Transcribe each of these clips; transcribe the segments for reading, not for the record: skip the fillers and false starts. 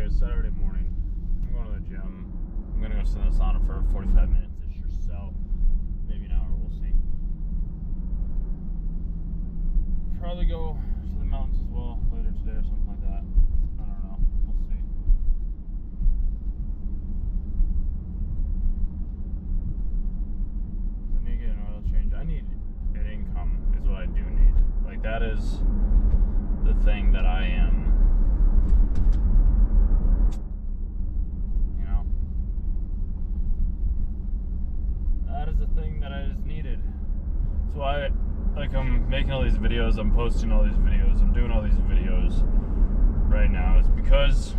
It's Saturday morning. I'm going to the gym. I'm going to go sit in the sauna for 45 minutes-ish or so. Maybe an hour, we'll see. Probably go to the mountains as well later today or something like that. I don't know. We'll see. I need to get an oil change. I need an income is what I do need. Like, that is the thing that I am, that is the thing that I just needed. So I'm making all these videos, I'm posting all these videos, I'm doing all these videos right now. It's because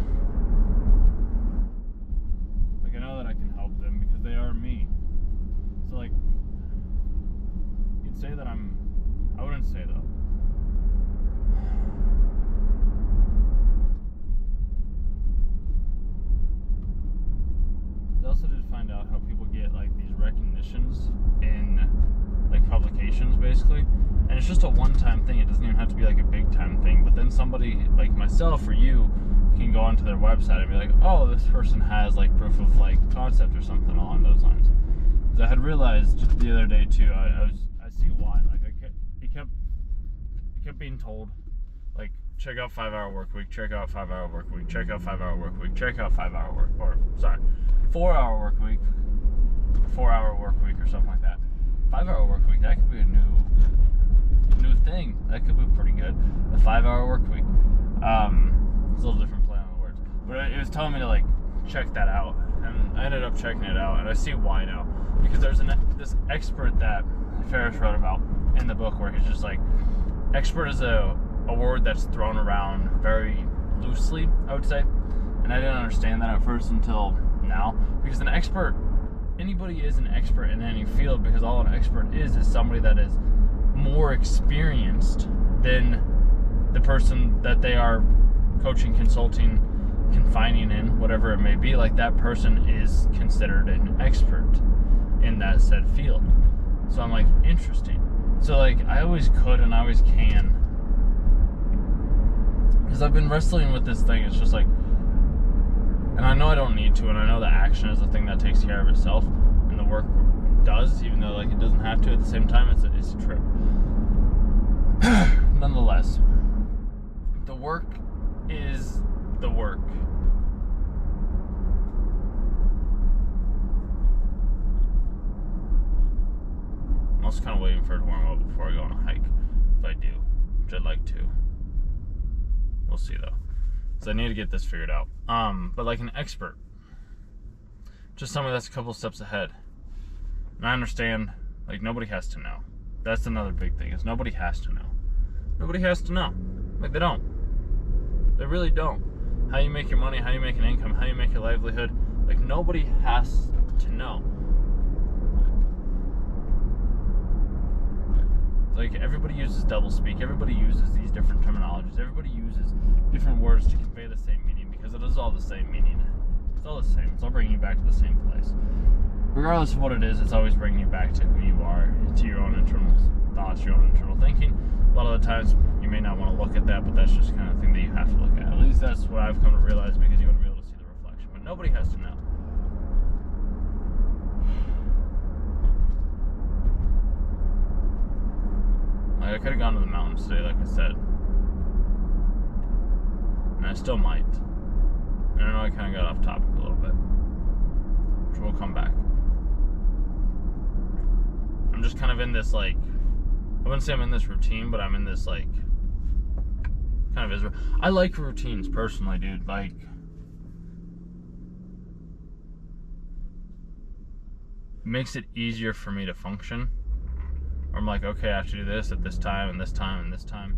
I know that I can help them because they are me. So you'd say that I wouldn't say though. I also did find out how people get these recognitions in publications basically, and it's just a one-time thing. It doesn't even have to be a big-time thing, but then somebody like myself or you can go onto their website and be like, oh, this person has proof of concept or something along those lines. Because I had realized the other day too, I see why. It kept being told, check out 5-hour work week, check out 5-hour work week, check out 5-hour work week, check out 4-hour work week, 4-hour work week, or something like that. 5-hour work week, that could be a new thing. That could be pretty good. The 5-hour work week. It's a little different play on the words, but it was telling me to check that out, and I ended up checking it out, and I see why now. Because there's this expert that Ferriss wrote about in the book, where he's just expert is a word that's thrown around very loosely, I would say, and I didn't understand that at first until now. Because an expert, anybody is an expert in any field, because all an expert is somebody that is more experienced than the person that they are coaching, consulting, confining in, whatever it may be. That person is considered an expert in that said field. So I'm interesting. So I always could and I always can, because I've been wrestling with this thing. It's just and I know I don't need to, and I know that action is the thing that takes care of itself, and the work does, even though it doesn't have to. At the same time, it's a trip. Nonetheless, the work is the work. I'm also kind of waiting for it to warm up before I go on a hike, if I do, which I'd like to. We'll see though. So I need to get this figured out. But an expert, just somebody that's a couple steps ahead. And I understand, nobody has to know. That's another big thing, is nobody has to know. Nobody has to know. They don't. They really don't. How you make your money, how you make an income, how you make your livelihood. Nobody has to know. Everybody uses doublespeak. Everybody uses these different terminologies. Everybody uses different words to convey the same meaning, because it is all the same meaning. It's all the same. It's all bringing you back to the same place. Regardless of what it is, it's always bringing you back to who you are, to your own internal thoughts, your own internal thinking. A lot of the times, you may not want to look at that, but that's just the kind of thing that you have to look at. At least that's what I've come to realize, because you want to be able to see the reflection. But nobody has to know. I could have gone to the mountains today, like I said. And I still might. And I know I kind of got off topic a little bit, which will come back. I'm just kind of in this, I wouldn't say I'm in this routine, but I'm in this, kind of Israel. I like routines, personally, dude. Makes it easier for me to function. I'm okay, I have to do this at this time, and this time, and this time.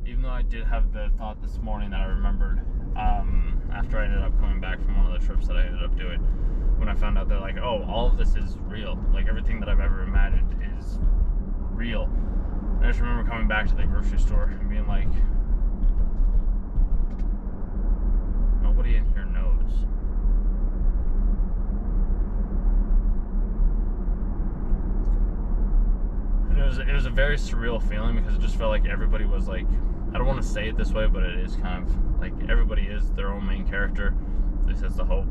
Even though I did have the thought this morning that I remembered after I ended up coming back from one of the trips that I ended up doing, when I found out that oh, all of this is real. Everything that I've ever imagined is real. And I just remember coming back to the grocery store and being nobody in here knows. It was a very surreal feeling, because it just felt like everybody was I don't want to say it this way, but it is kind of like everybody is their own main character. At least that's the hope.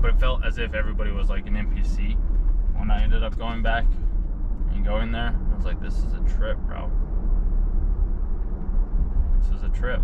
But it felt as if everybody was like an NPC when I ended up going back and going there. I was like, this is a trip, bro. This is a trip.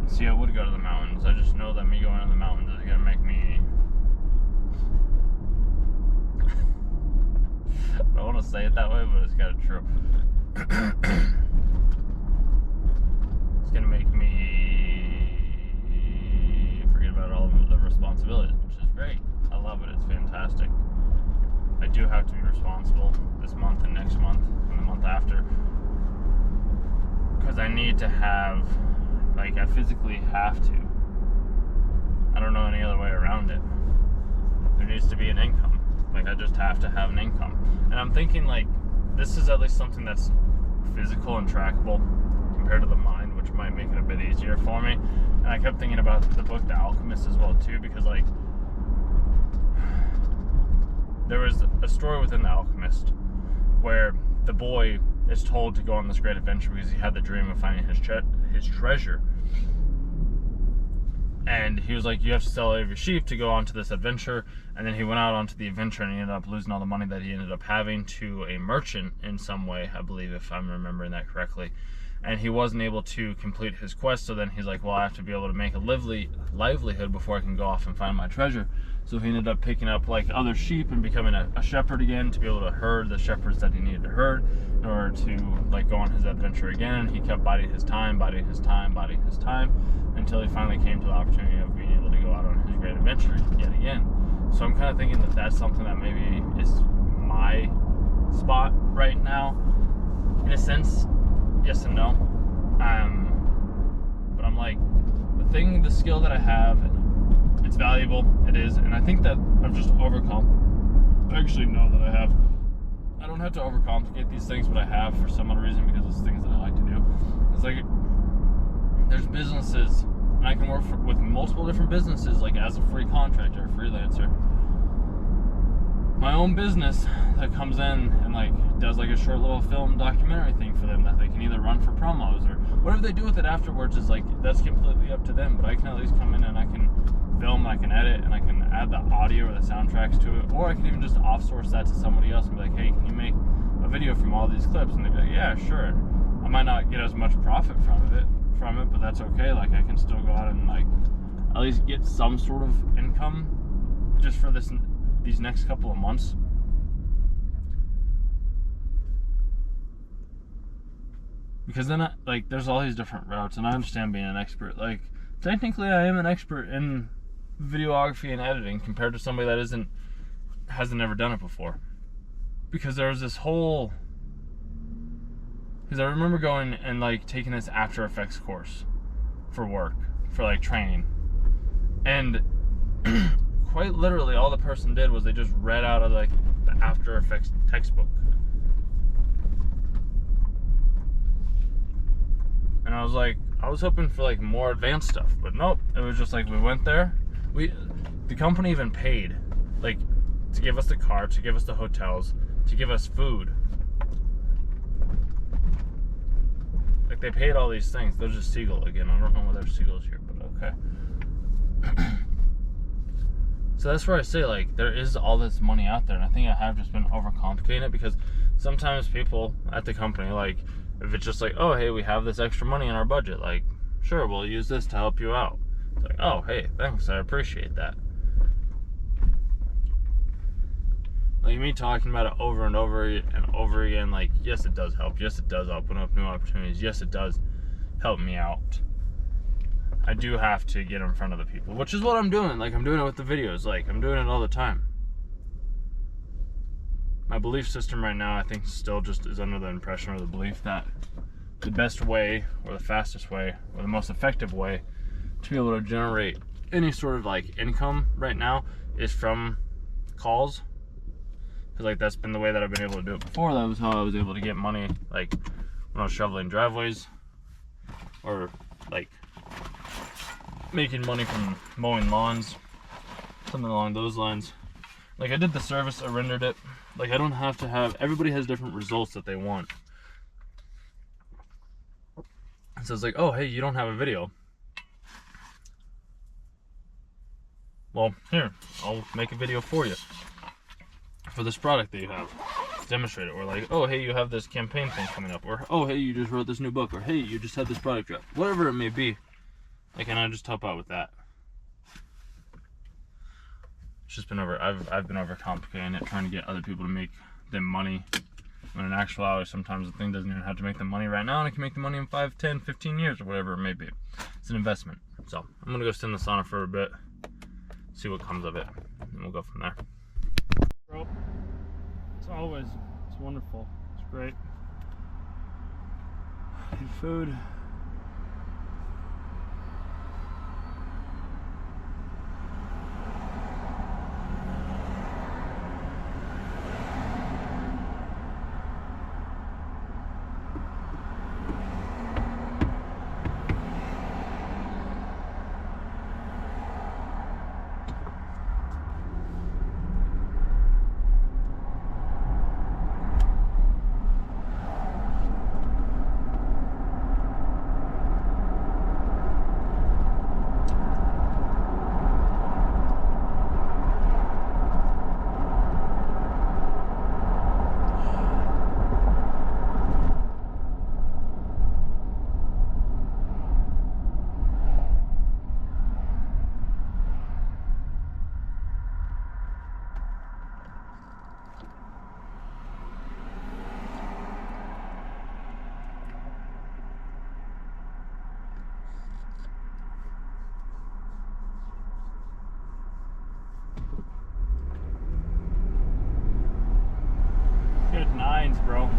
See, I would go to the mountains. I just know that me going to the mountains is gonna make me. I don't want to say it that way, but it's kind of true. It's gonna make me forget about all of the responsibilities, which is great. I love it. It's fantastic. I do have to be responsible this month and next month and the month after, because I need to have. Like, I physically have to. I don't know any other way around it. There needs to be an income. Like, I just have to have an income. And I'm thinking, like, this is at least something that's physical and trackable compared to the mind, which might make it a bit easier for me. And I kept thinking about the book The Alchemist as well, too, because, like, there was a story within The Alchemist where the boy is told to go on this great adventure because he had the dream of finding his treasure. And he was like, you have to sell every sheep to go onto this adventure. And then he went out onto the adventure and he ended up losing all the money that he ended up having to a merchant in some way, I believe, if I'm remembering that correctly. And he wasn't able to complete his quest, so then he's like, well, I have to be able to make a livelihood before I can go off and find my treasure. So he ended up picking up like other sheep and becoming a shepherd again to be able to herd the shepherds that he needed to herd in order to like go on his adventure again. He kept biding his time until he finally came to the opportunity of being able to go out on his great adventure yet again. So I'm kind of thinking that that's something that maybe is my spot right now, in a sense. Yes and no. But I'm like, the skill that I have, it's valuable, it is, and I think that I've just I don't have to overcomplicate these things, but I have for some other reason, because it's things that I like to do. It's like, there's businesses, and I can work with multiple different businesses, like as a free contractor, freelancer. My own business that comes in and like does like a short little film documentary thing for them that they can either run for promos or whatever they do with it afterwards is like, that's completely up to them, but I can at least come in and I can film, I can edit, and I can add the audio or the soundtracks to it, or I can even just off-source that to somebody else and be like, hey, can you make a video from all these clips? And they'd be like, yeah, sure. I might not get as much profit from it, but that's okay. Like, I can still go out and like at least get some sort of income just for these next couple of months. Because then there's all these different routes, and I understand being an expert. Like, technically I am an expert in videography and editing compared to somebody that hasn't ever done it before. Because there was this whole, because I remember going and like taking this After Effects course for work, for like training, and quite literally all the person did was they just read out of like the After Effects textbook. And I was like, I was hoping for like more advanced stuff, but nope. It was just like, we went there. The company even paid, like, to give us the car, to give us the hotels, to give us food. Like, they paid all these things. There's a seagull again. I don't know why there's seagulls here, but okay. So that's where I say, like, there is all this money out there, and I think I have just been overcomplicating it, because sometimes people at the company, like, if it's just like, oh, hey, we have this extra money in our budget, like, sure, we'll use this to help you out. It's like, oh, hey, thanks, I appreciate that. Like, me talking about it over and over and over again, like, yes, it does help. Yes, it does open up new opportunities. Yes, it does help me out. I do have to get in front of the people, which is what I'm doing. Like, I'm doing it with the videos. Like, I'm doing it all the time. My belief system right now, I think, still just is under the impression or the belief that the best way or the fastest way or the most effective way to be able to generate any sort of like income right now is from calls. Because like that's been the way that I've been able to do it before. That was how I was able to get money, like when I was shoveling driveways or like making money from mowing lawns, something along those lines. Like I did the service, I rendered it. Like I don't have to have, everybody has different results that they want. So it's like, oh hey, you don't have a video. Well, here, I'll make a video for you for this product that you have. Demonstrate it. Or like, oh hey, you have this campaign thing coming up. Or oh hey, you just wrote this new book. Or hey, you just had this product drop. Whatever it may be. Like, and I just help out with that. It's just been I've been overcomplicating it, trying to get other people to make them money. When in actuality, sometimes the thing doesn't even have to make them money right now, and it can make the money in 5, 10, 15 years, or whatever it may be. It's an investment. So I'm gonna go sit in the sauna for a bit, see what comes of it, and we'll go from there. Bro, it's wonderful. It's great. Need food. Good nines, bro.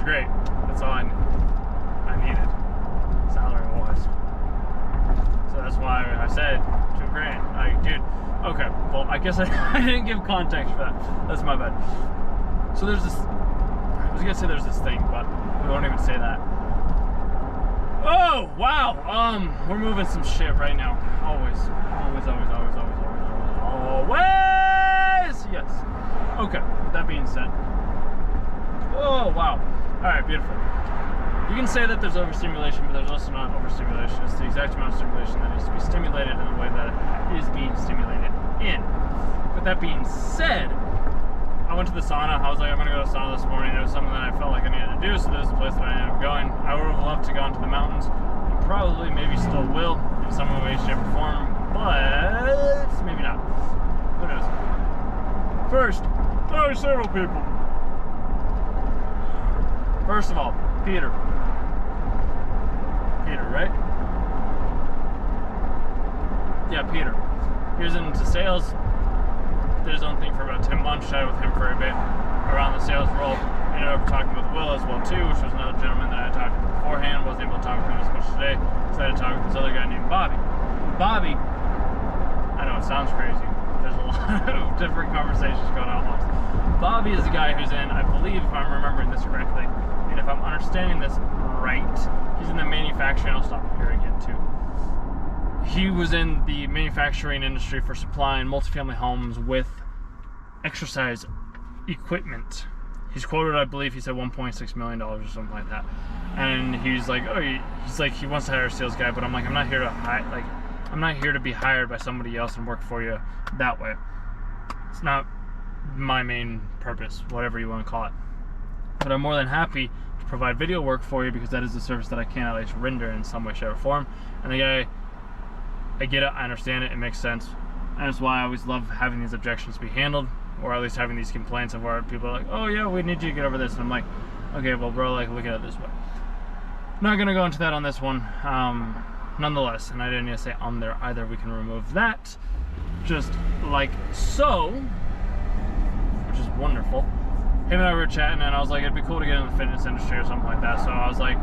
Great. That's all I needed, salary-wise. So that's why I said $2,000. Like, dude. Okay. Well, I guess I didn't give context for that. That's my bad. So there's this. I was gonna say there's this thing, but we won't even say that. Oh wow. We're moving some shit right now. Always. Yes. Okay. That being said. Oh wow. Alright, beautiful. You can say that there's overstimulation, but there's also not overstimulation. It's the exact amount of stimulation that needs to be stimulated in the way that it is being stimulated in. With that being said, I went to the sauna. I was like, I'm going to go to the sauna this morning. It was something that I felt like I needed to do, so there's a place that I ended up going. I would have loved to go into the mountains, and probably maybe still will in some way, shape, or form, but maybe not. Who knows? First, there are several people. First of all, Peter, right? Yeah, Peter. He was into sales, did his own thing for about 10 months, chatted with him for a bit around the sales role. Ended up talking with Will as well too, which was another gentleman that I talked to beforehand. Wasn't able to talk with him as much today, decided to talk with this other guy named Bobby. Bobby, I know it sounds crazy. There's a lot of different conversations going on almost. Bobby is the guy who's in, I believe if I'm remembering this correctly, and if I'm understanding this right, he's in the manufacturing, I'll stop here again too. He was in the manufacturing industry for supplying multifamily homes with exercise equipment. he's quoted, I believe he said $1.6 million or something like that. And he's like, oh, he's like, he wants to hire a sales guy, but I'm like, I'm not here to hire, like, I'm not here to be hired by somebody else and work for you that way. It's not my main purpose, whatever you want to call it. But I'm more than happy to provide video work for you because that is the service that I can at least render in some way, shape, or form. And the guy, I get it, I understand it, it makes sense. And that's why I always love having these objections be handled, or at least having these complaints of where people are like, oh yeah, we need you to get over this. And I'm like, okay, well bro, like, look at it this way. Not gonna go into that on this one. Nonetheless, and I didn't need to say there either, we can remove that just like so, which is wonderful. Him and I were chatting, and I was like, it'd be cool to get in the fitness industry or something like that. So I was like,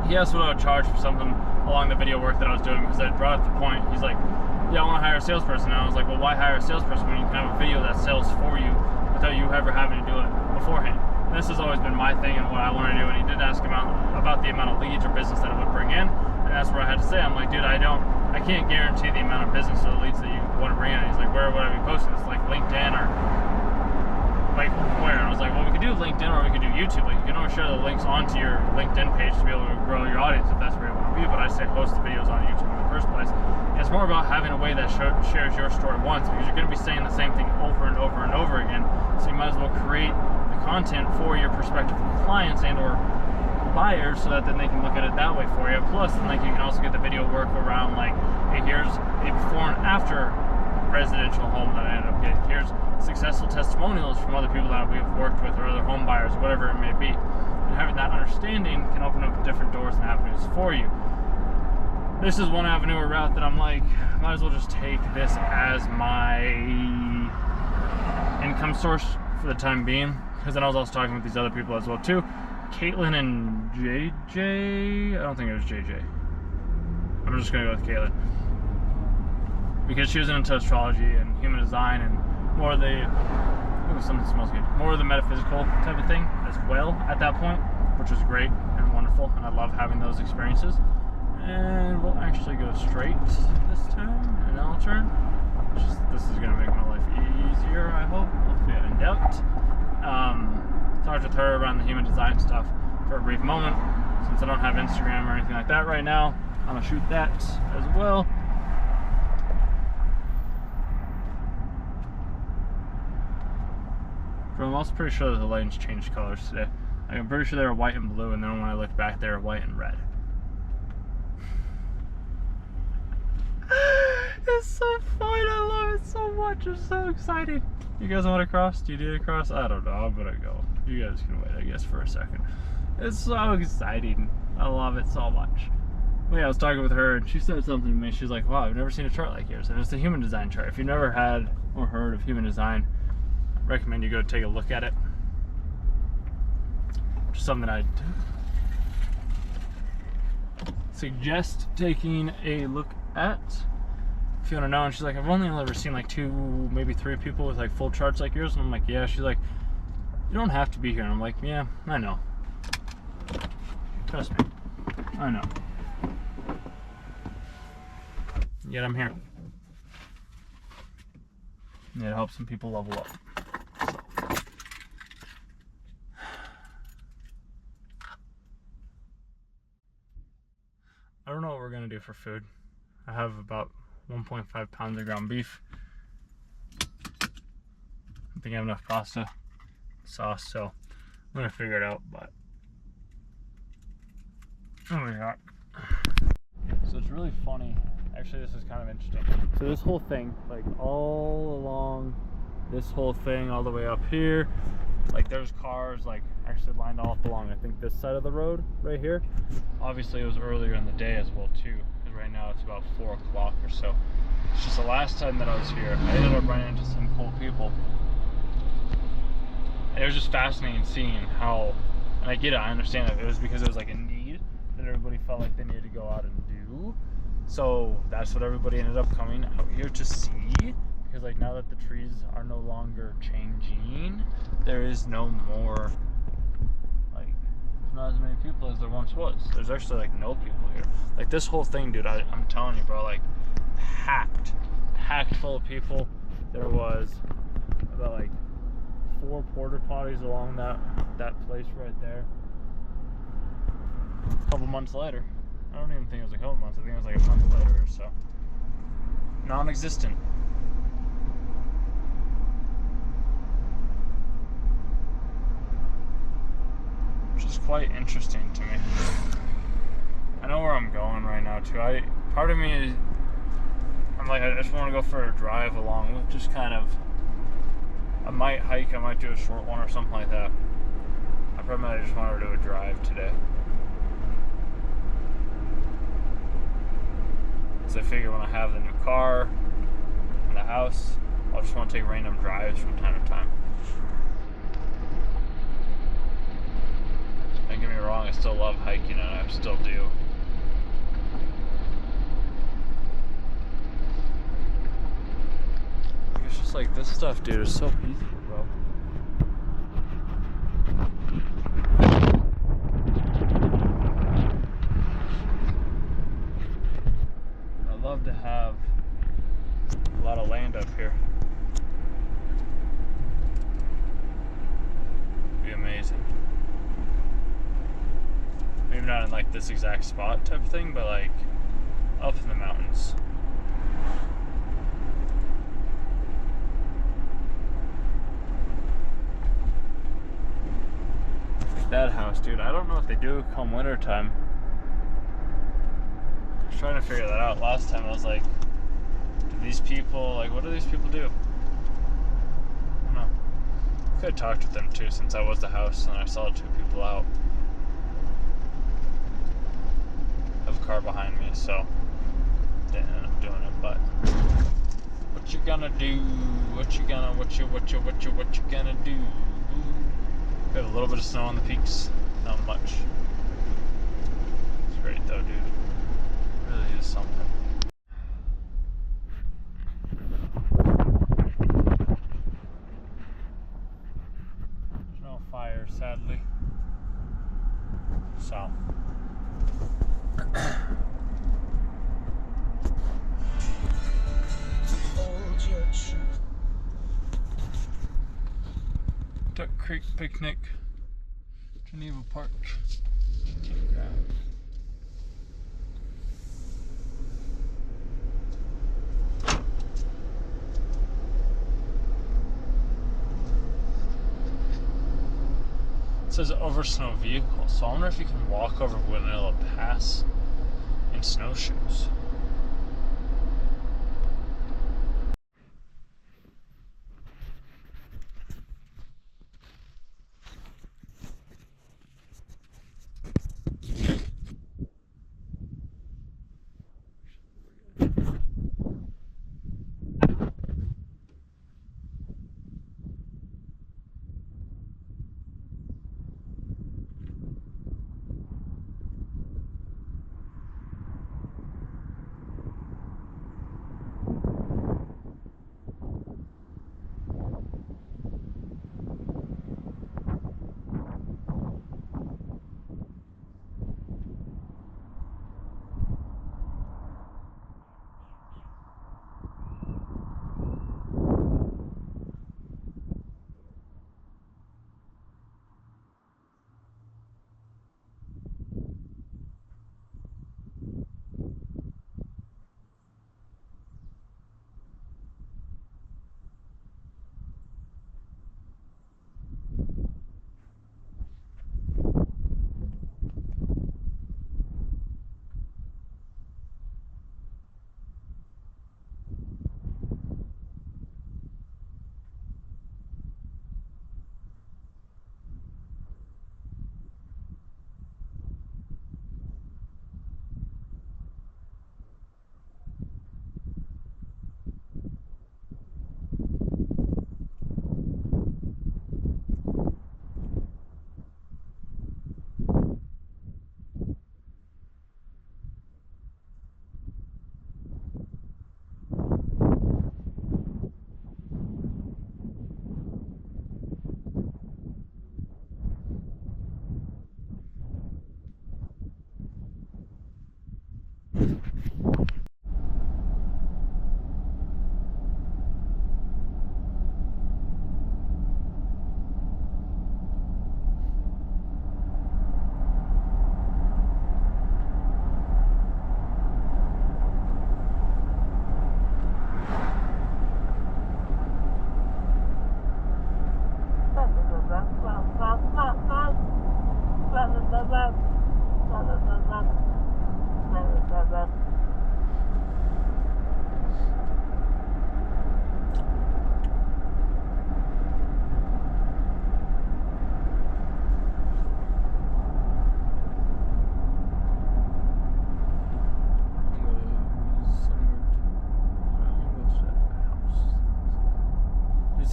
he asked what I would charge for something along the video work that I was doing, because I brought up the point. He's like, yeah, I want to hire a salesperson. And I was like, well, why hire a salesperson when you can have a video that sells for you without you ever having to do it beforehand? And this has always been my thing and what I want to do. And he did ask about the amount of leads or business that it would bring in, and that's where I had to say, I'm like, dude, I can't guarantee the amount of business or the leads that you want to bring in. And he's like, where would I be posting this? Like LinkedIn or like where? And I was like, well, we could do LinkedIn or we could do YouTube. Like, you can always share the links onto your LinkedIn page to be able to grow your audience if that's where you want to be. But I say host the videos on YouTube in the first place. And it's more about having a way that shares your story once, because you're going to be saying the same thing over and over and over again. So you might as well create the content for your prospective clients and or buyers, so that then they can look at it that way for you. Plus, then, like, you can also get the video work around, like, hey, here's a before and after residential home that I ended up getting. Here's successful testimonials from other people that we've worked with or other home buyers, whatever it may be. And having that understanding can open up different doors and avenues for you. This is one avenue or route that I'm like, might as well just take this as my income source for the time being. Because then I was also talking with these other people as well too. Caitlin and JJ, I don't think it was JJ. I'm just gonna go with Caitlin, because she was into astrology and human design and more of the, ooh, something smells good, more of the metaphysical type of thing as well at that point, which was great and wonderful, and I love having those experiences. And we'll actually go straight this time, and I'll turn. This is gonna make my life easier, I hope. Hopefully I didn't doubt. Talked with her around the human design stuff for a brief moment. Since I don't have Instagram or anything like that right now, I'm gonna shoot that as well. But I'm also pretty sure that the lanes changed colors today. Like, I'm pretty sure they were white and blue, and then when I looked back, they were white and red. It's so fun. I love it so much. I'm so excited. You guys want to cross? Do you need to cross? I don't know. I'm gonna go. You guys can wait, I guess, for a second. It's so exciting. I love it so much. Well, yeah, I was talking with her, and she said something to me. She's like, wow, I've never seen a chart like yours. And it's a human design chart. If you've never had or heard of human design, I recommend you go take a look at it. Which is something I'd suggest taking a look at if you want to know. And she's like, I've only ever seen like 2, maybe 3 people with like full charts like yours. And I'm like, yeah. She's like, you don't have to be here. And I'm like, yeah, I know. Trust me, I know. Yet I'm here. Yeah, to help some people level up. So. I don't know what we're gonna do for food. I have about 1.5 pounds of ground beef. I think I have enough pasta sauce, so I'm gonna figure it out. But oh my god! So it's really funny. Actually, this is kind of interesting. So this whole thing, like all along this whole thing, all the way up here, like there's cars like actually lined off along, I think, this side of the road right here. Obviously it was earlier in the day as well too, because right now it's about 4 o'clock or so. It's just the last time that I was here, I ended up running into some cool people. And it was just fascinating seeing how, and I get it, I understand it, it was because it was like a need that everybody felt like they needed to go out and do. So that's what everybody ended up coming out here to see, because like now that the trees are no longer changing, there is no more, like, there's not as many people as there once was. There's actually like no people here. Like this whole thing, dude, I'm telling you, bro, like packed full of people. There was about like 4 porta potties along that place right there. A couple months later. I don't even think it was a couple months. I think it was like a month later or so. Non-existent. Which is quite interesting to me. I know where I'm going right now too. Part of me is, I'm like, I just want to go for a drive along with just kind of, I might hike, I might do a short one or something like that. I probably just want to do a drive today. Because I figure when I have the new car and the house, I'll just want to take random drives from time to time. Don't get me wrong, I still love hiking and I still do. It's just like this stuff, dude, is so peaceful, bro. I love to have a lot of land up here. It'd be amazing. Maybe not in like this exact spot type of thing, but like up in the mountains. That house, dude, I don't know what they do come winter time. I was trying to figure that out last time. I was like, do these people, like, what do these people do? I don't know. I could have talked with them too, since I was the house and I saw 2 people out. I have a car behind me, so didn't end up doing it, but what you gonna do? What you gonna do? We have a little bit of snow on the peaks, not much. It's great though, dude. It really is something. There's no fire, sadly. So. Duck Creek Picnic, Geneva Park. It says over snow vehicle, so I wonder if you can walk over Winilla Pass in snowshoes.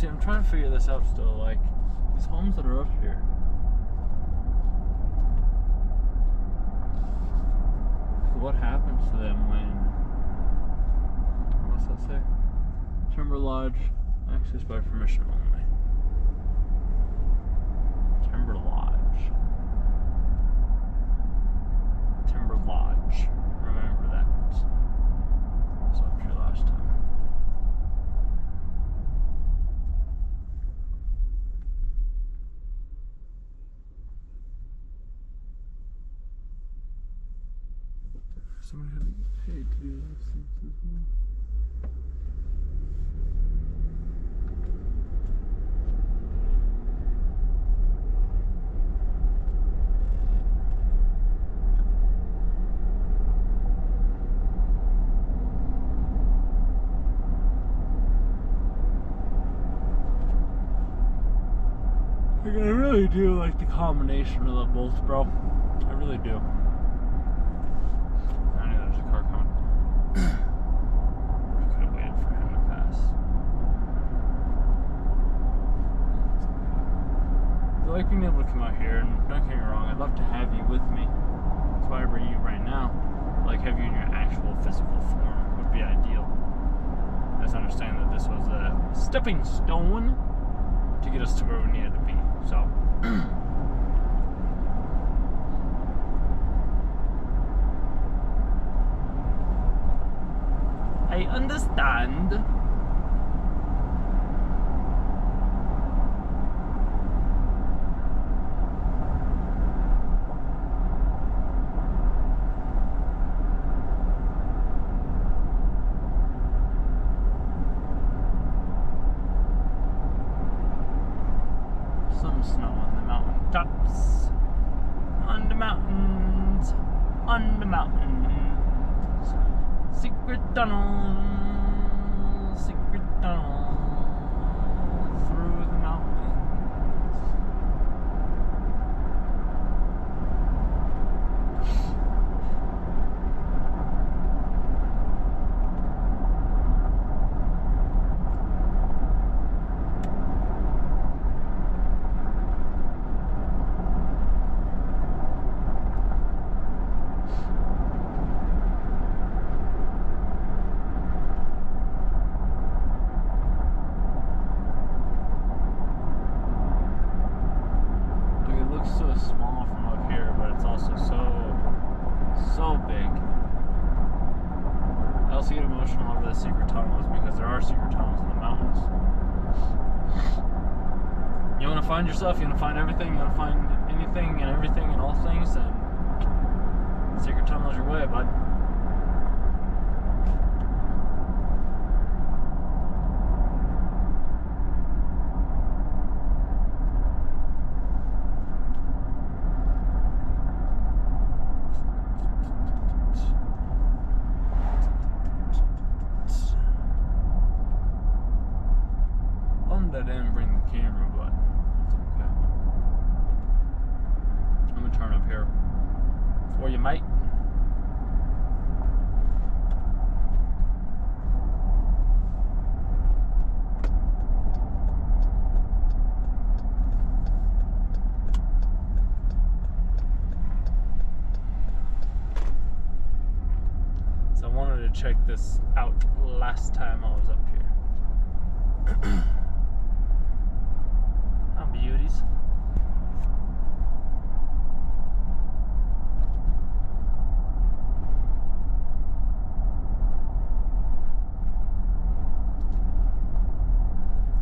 See, I'm trying to figure this out still. Like, these homes that are up here. What happens to them when? What's that say? Timber Lodge, access by permission only. Timber Lodge. Timber Lodge. Remember that. I was up here last time. Somebody had to get paid to do those things as well. Like, I really do like the combination of the both, bro. I really do. I knew there was a car coming. I could have waited for him to pass. I like being able to come out here, and don't get me wrong, I'd love to have you with me. That's why I bring you right now. Like, have you in your actual physical form would be ideal. Let's understand that this was a stepping stone to get us to where we needed to be. So I understand. Some snow on the mountaintops, on the mountains, on the mountains. Secret tunnel through the mountains. So small from up here, but it's also so big. I also get emotional over the secret tunnels because there are secret tunnels in the mountains. You want to find yourself, you want to find everything, you want to find anything and everything and all things, then secret tunnel's your way, bud. I didn't bring the camera, but it's okay. I'm gonna turn up here for you, mate. So I wanted to check this out last time I was up here. Beauties.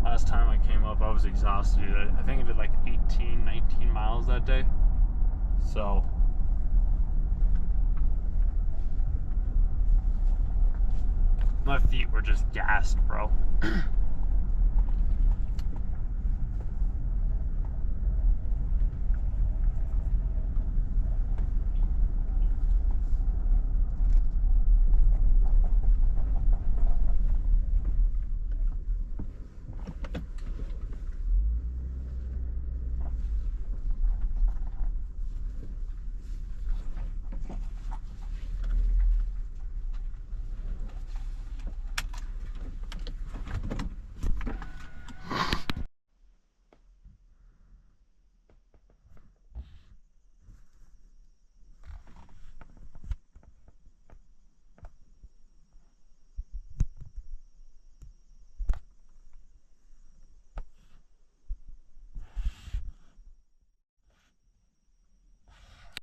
Last time I came up, I was exhausted. I think I did like 18, 19 miles that day. So my feet were just gassed, bro.